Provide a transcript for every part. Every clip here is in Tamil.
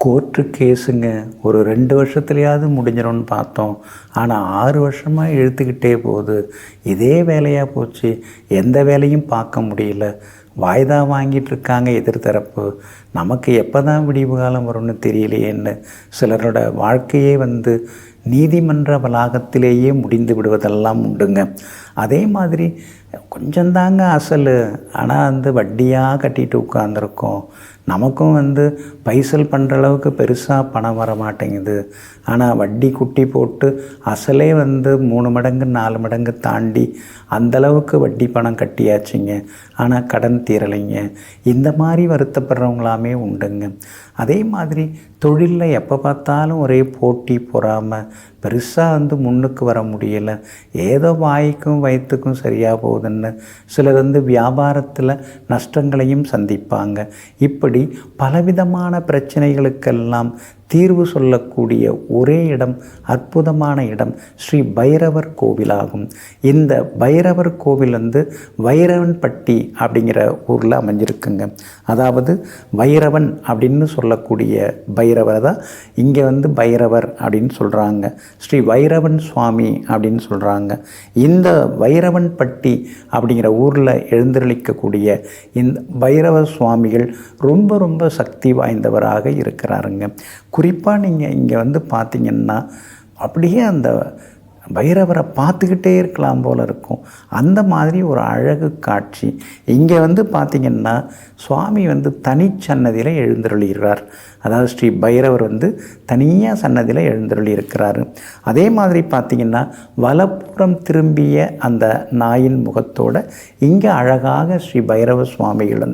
கோர்ட்டு கேஸுங்க. ஒரு 2 வருஷத்துலயாவது முடிஞ்சிரும்னு பார்த்தோம். ஆனால் 6 வருஷமாக இழுத்துக்கிட்டே போகுது. இதே வேலையாக போச்சு. எந்த வேலையும் பார்க்க முடியல. வாய்தா வாங்கிட்டு இருக்காங்க எதிர்த்தரப்பு. நமக்கு எப்போ தான் விடிவு காலம் வரும்னு தெரியலையேன்னு சிலரோட வாழ்க்கையே நீதிமன்ற வளாகத்திலேயே முடிந்து விடுவதெல்லாம் உண்டுங்க. அதே மாதிரி கொஞ்சந்தாங்க அசல், ஆனால் வட்டியாக கட்டிட்டு உட்காந்துருக்கோம். நமக்கும் பைசல் பண்ணுற அளவுக்கு பெருசாக பணம் வர மாட்டேங்குது. ஆனால் வட்டி குட்டி போட்டு அசலே 3 மடங்கு 4 மடங்கு தாண்டி அந்தளவுக்கு வட்டி பணம் கட்டியாச்சுங்க. ஆனால் கடன் தீரலைங்க. இந்த மாதிரி வருத்தப்படுறவங்களாமே உண்டுங்க. அதே மாதிரி தொழிலில் எப்போ பார்த்தாலும் ஒரே போட்டி பொறாமை, பெருசாக முன்னுக்கு வர முடியலை. ஏதோ வாய்க்கும் வயிற்றுக்கும் சரியாக போகுதுன்னு சிலர் வியாபாரத்தில் நஷ்டங்களையும் சந்திப்பாங்க. இப்படி பலவிதமான பிரச்சனைகளுக்கெல்லாம் தீர்வு சொல்லக்கூடிய ஒரே இடம், அற்புதமான இடம் ஸ்ரீ பைரவர் கோவிலாகும். இந்த பைரவர் கோவில் வைரவன்பட்டி அப்படிங்கிற ஊரில் அமைஞ்சிருக்குங்க. அதாவது வைரவன் அப்படின்னு சொல்லக்கூடிய பைரவர் தான் இங்கே பைரவர் அப்படின்னு சொல்கிறாங்க. ஸ்ரீ வைரவன் சுவாமி அப்படின்னு சொல்கிறாங்க. இந்த வைரவன்பட்டி அப்படிங்கிற ஊரில் எழுந்தருளிக்கக்கூடிய இந்த பைரவ சுவாமிகள் ரொம்ப ரொம்ப சக்தி வாய்ந்தவராக இருக்கிறாருங்க. குறிப்பாக நீங்கள் இங்கே பார்த்தீங்கன்னா அப்படியே அந்த பைரவரை பார்த்துக்கிட்டே இருக்கலாம் போல் இருக்கும். அந்த மாதிரி ஒரு அழகு காட்சி. இங்கே பார்த்திங்கன்னா சுவாமி தனிச்சன்னதியில் எழுந்தருளிகிறார். அதாவது ஸ்ரீ பைரவர் தனியாக சன்னதியில் எழுந்தருளி இருக்கிறாரு. அதே மாதிரி பார்த்திங்கன்னா வலப்புறம் திரும்பிய அந்த நாயின் முகத்தோடு இங்கே அழகாக ஸ்ரீ பைரவ சுவாமிகள்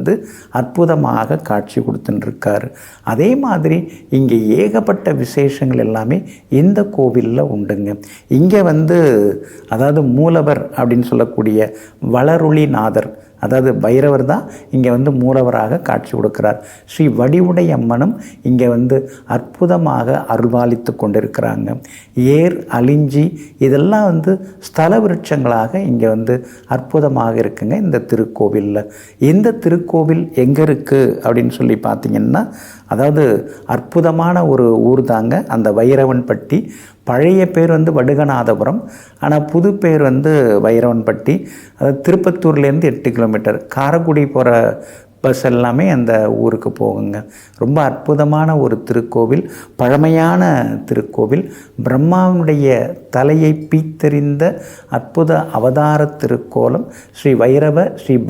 அற்புதமாக காட்சி கொடுத்துட்டுருக்காரு. அதே மாதிரி இங்கே ஏகப்பட்ட விசேஷங்கள் எல்லாமே இந்த கோவிலில் உண்டுங்க. இங்கே அதாவது மூலவர் அப்படின்னு சொல்லக்கூடிய வளருளிநாதர், அதாவது பைரவர் தான் இங்கே மூலவராக காட்சி கொடுக்கிறார். ஸ்ரீ வடிவுடை அம்மனும் இங்கே அற்புதமாக அருள்பாலித்து கொண்டிருக்கிறாங்க. ஏர் அலிஞ்சி இதெல்லாம் ஸ்தல விருட்சங்களாக இங்கே அற்புதமாக இருக்குங்க இந்த திருக்கோவிலில். இந்த திருக்கோவில் எங்கே இருக்குது அப்படின்னு சொல்லி பார்த்திங்கன்னா, அதாவது அற்புதமான ஒரு ஊர் தாங்க அந்த வைரவன்பட்டி. பழைய பேர் வடுகநாதபுரம், ஆனால் புது பேர் வைரவன்பட்டி. அதாவது திருப்பத்தூர்லேருந்து 8 கிலோமீட்டர். காரைக்குடி போகிற பஸ் எல்லாமே அந்த ஊருக்கு போகுங்க. ரொம்ப அற்புதமான ஒரு திருக்கோவில், பழமையான திருக்கோவில். பிரம்மாவுடைய தலையை பீத்தறிந்த அற்புத அவதார திருக்கோலம் ஸ்ரீ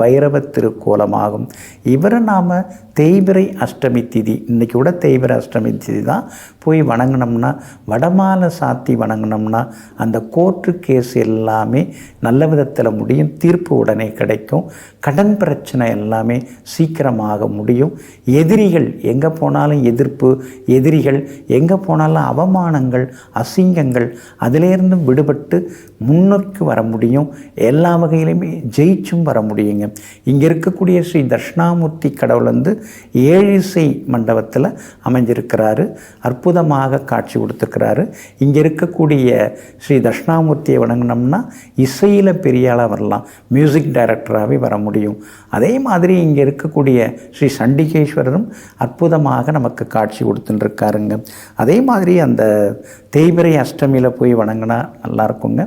பைரவ திருக்கோலமாகும். இவரை நாம் தேய்பிறை அஷ்டமி திதி, இன்றைக்கி கூட தேய்பிறை அஷ்டமி திதி தான், போய் வணங்கினோம்னா, வடமாலை சாத்தி வணங்கினோம்னா அந்த கோர்ட்டு கேஸ் எல்லாமே நல்ல விதத்தில் முடியும். தீர்ப்பு உடனே கிடைக்கும். கடன் பிரச்சனை எல்லாமே சீக்கிரமாக முடியும். எதிரிகள் எங்கே போனாலும் எதிர்ப்பு, எதிரிகள் எங்கே போனாலும் அவமானங்கள், அசிங்கங்கள், அதிலேருந்து விடுபட்டு முன்னோக்கி வர முடியும். எல்லா வகையிலுமே ஜெயிச்சும் வர முடியுங்க. இங்கே இருக்கக்கூடிய ஸ்ரீ தட்சிணாமூர்த்தி கடவுள் 7 இசை மண்டபத்தில் அமைஞ்சிருக்கிறாரு. அற்புதமாக காட்சி கொடுத்துருக்கிறாரு. இங்கே இருக்கக்கூடிய ஸ்ரீ தட்சிணாமூர்த்தியை வணங்கினோம்னா இசையில் பெரிய ஆளாக வரலாம், மியூசிக் டைரக்டராகவே வர முடியும். அதே மாதிரி இங்கே இருக்கக்கூடிய ஸ்ரீ சண்டிகேஸ்வரரும் அற்புதமாக நமக்கு காட்சி கொடுத்துட்டுருக்காருங்க. அதே மாதிரி அந்த தேய்பிறை அஷ்டமியில் போய் வணங்கினா நல்லாயிருக்குங்க.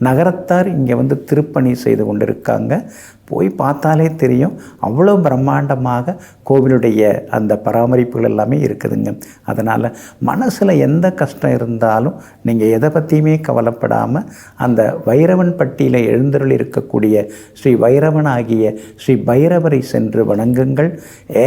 நகரத்தார் இங்கே திருப்பணி செய்து கொண்டு இருக்காங்க. போய் பார்த்தாலே தெரியும், அவ்வளோ பிரம்மாண்டமாக கோவிலுடைய அந்த பராமரிப்புகள் எல்லாமே இருக்குதுங்க. அதனால் மனசில் எந்த கஷ்டம் இருந்தாலும் நீங்கள் எதை பற்றியுமே கவலைப்படாமல் அந்த வைரவன்பட்டியில் எழுந்தருள் இருக்கக்கூடிய ஸ்ரீ வைரவனாகிய ஸ்ரீ பைரவரை சென்று வணங்குங்கள்.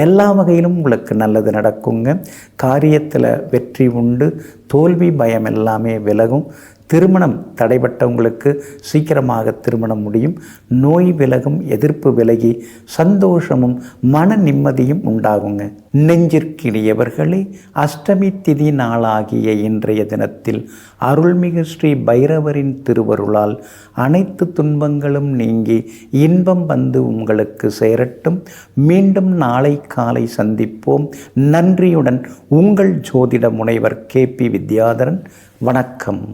எல்லா வகையிலும் உங்களுக்கு நல்லது நடக்குங்க. காரியத்தில் வெற்றி உண்டு. தோல்வி பயம் எல்லாமே விலகும். திருமணம் தடைப்பட்டவங்களுக்கு சீக்கிரமாக திருமணம் முடியும். நோய் விலகும், எதிர்ப்பு விலகி சந்தோஷமும் மன நிம்மதியும் உண்டாகுங்க. நெஞ்சிற்கினியவர்களே, அஷ்டமி திதி நாளாகிய இன்றைய தினத்தில் அருள்மிகு ஸ்ரீ பைரவரின் திருவருளால் அனைத்து துன்பங்களும் நீங்கி இன்பம் உங்களுக்கு சேரட்டும். மீண்டும் நாளை காலை சந்திப்போம். நன்றியுடன் உங்கள் ஜோதிட முனைவர் KP வித்யாதரன். வணக்கம்.